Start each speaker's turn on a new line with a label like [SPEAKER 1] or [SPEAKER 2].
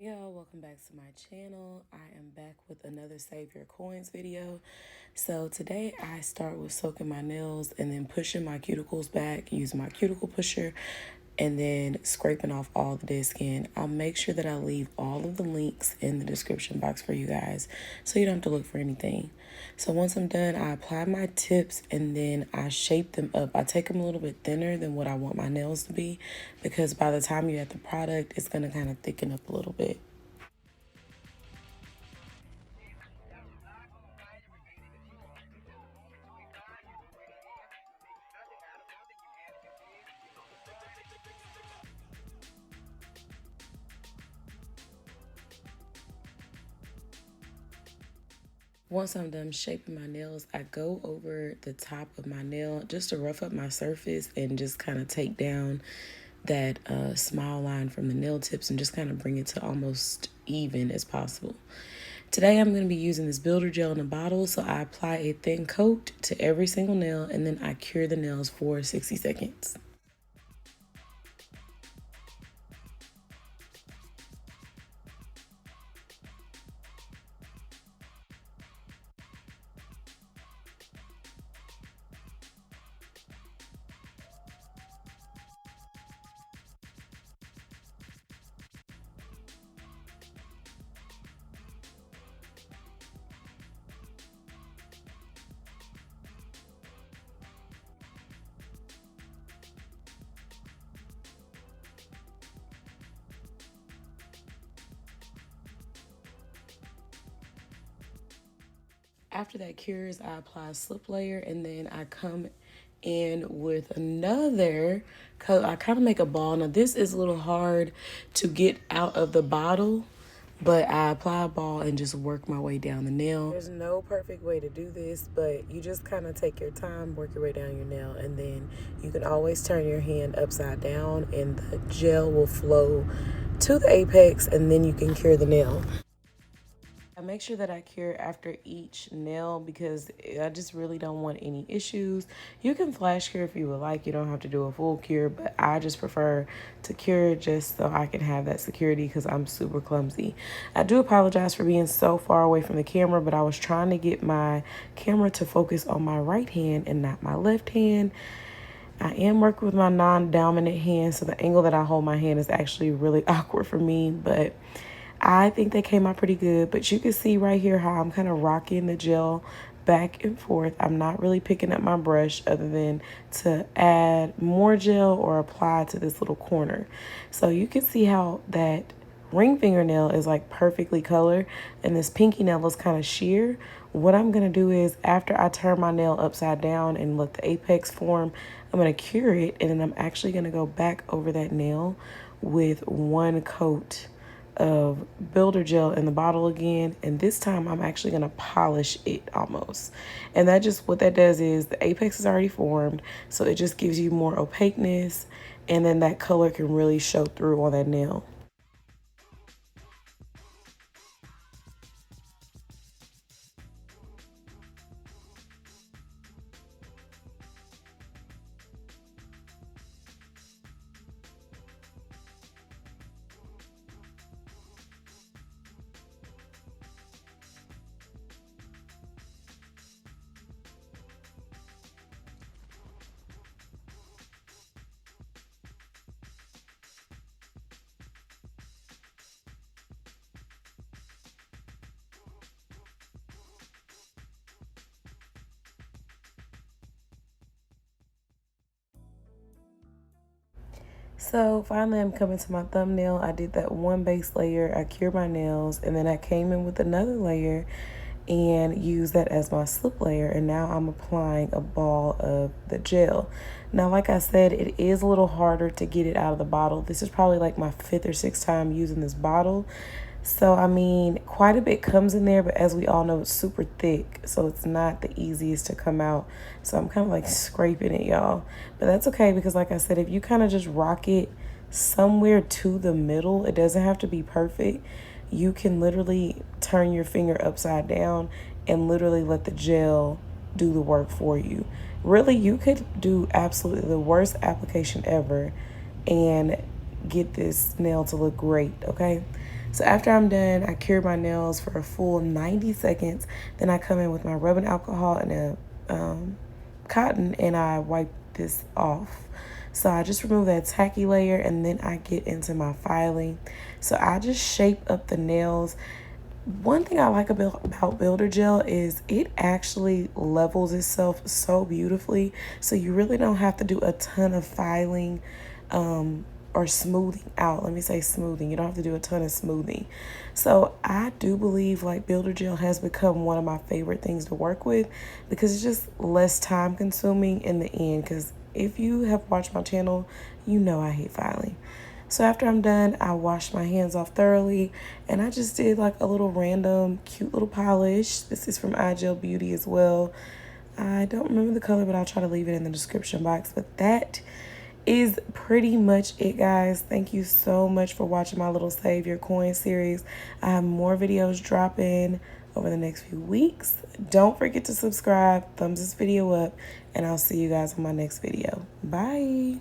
[SPEAKER 1] Yo, welcome back to my channel. I am back with another Save Your Coins video. So today I start with soaking my nails and then pushing my cuticles back using my cuticle pusher and then scraping off all the dead skin. I'll make sure that I leave all of the links in the description box for you guys so you don't have to look for anything. So once I'm done, I apply my tips and then I shape them up. I take them a little bit thinner than what I want my nails to be because by the time you add the product, it's going to kind of thicken up a little bit. Once I'm done shaping my nails, I go over the top of my nail just to rough up my surface and just kind of take down that smile line from the nail tips and just kind of bring it to almost even as possible. Today I'm going to be using this builder gel in a bottle, so I apply a thin coat to every single nail and then I cure the nails for 60 seconds. After that cures, I apply a slip layer and then I come in with another color. I kind of make a ball. Now this is a little hard to get out of the bottle, but I apply a ball and just work my way down the nail. There's no perfect way to do this, but you just kind of take your time, work your way down your nail, and then you can always turn your hand upside down and the gel will flow to the apex and then you can cure the nail. I make sure that I cure after each nail because I just really don't want any issues. You can flash cure if you would like. You don't have to do a full cure, but I just prefer to cure just so I can have that security because I'm super clumsy. I do apologize for being so far away from the camera, but I was trying to get my camera to focus on my right hand and not my left hand. I am working with my non-dominant hand, so the angle that I hold my hand is actually really awkward for me, but I think they came out pretty good. But you can see right here how I'm kind of rocking the gel back and forth. I'm not really picking up my brush other than to add more gel or apply to this little corner. So you can see how that ring fingernail is like perfectly colored and this pinky nail is kind of sheer. What I'm going to do is after I turn my nail upside down and let the apex form, I'm going to cure it and then I'm actually going to go back over that nail with one coat of builder gel in the bottle again, and this time I'm actually going to polish it almost. And that just what that does is the apex is already formed, so it just gives you more opaqueness and then that color can really show through on that nail. So finally I'm coming to my thumbnail. I did that one base layer, I cured my nails, and then I came in with another layer and used that as my slip layer, and now I'm applying a ball of the gel. Now like I said, it is a little harder to get it out of the bottle. This is probably like my 5th or 6th time using this bottle. So, I mean, quite a bit comes in there, but as we all know, it's super thick, so it's not the easiest to come out. So I'm kind of like scraping it, y'all. But that's okay because, like I said, if you kind of just rock it somewhere to the middle, it doesn't have to be perfect. You can literally turn your finger upside down and literally let the gel do the work for you. Really, you could do absolutely the worst application ever and get this nail to look great, okay? So after I'm done, I cure my nails for a full 90 seconds. Then I come in with my rubbing alcohol and a cotton, and I wipe this off. So I just remove that tacky layer, and then I get into my filing. So I just shape up the nails. One thing I like about builder gel is it actually levels itself so beautifully, so you really don't have to do a ton of filing or smoothing out. Let me say smoothing. You don't have to do a ton of smoothing. So I do believe like builder gel has become one of my favorite things to work with, because it's just less time consuming in the end. Because if you have watched my channel, you know I hate filing. So after I'm done, I wash my hands off thoroughly, and I just did like a little random cute little polish. This is from iGel Beauty as well. I don't remember the color, but I'll try to leave it in the description box. But that is pretty much it, guys. Thank you so much for watching my little Save Your Coin series. I have more videos dropping over the next few weeks. Don't forget to subscribe, thumbs this video up, and I'll see you guys on my next video. Bye.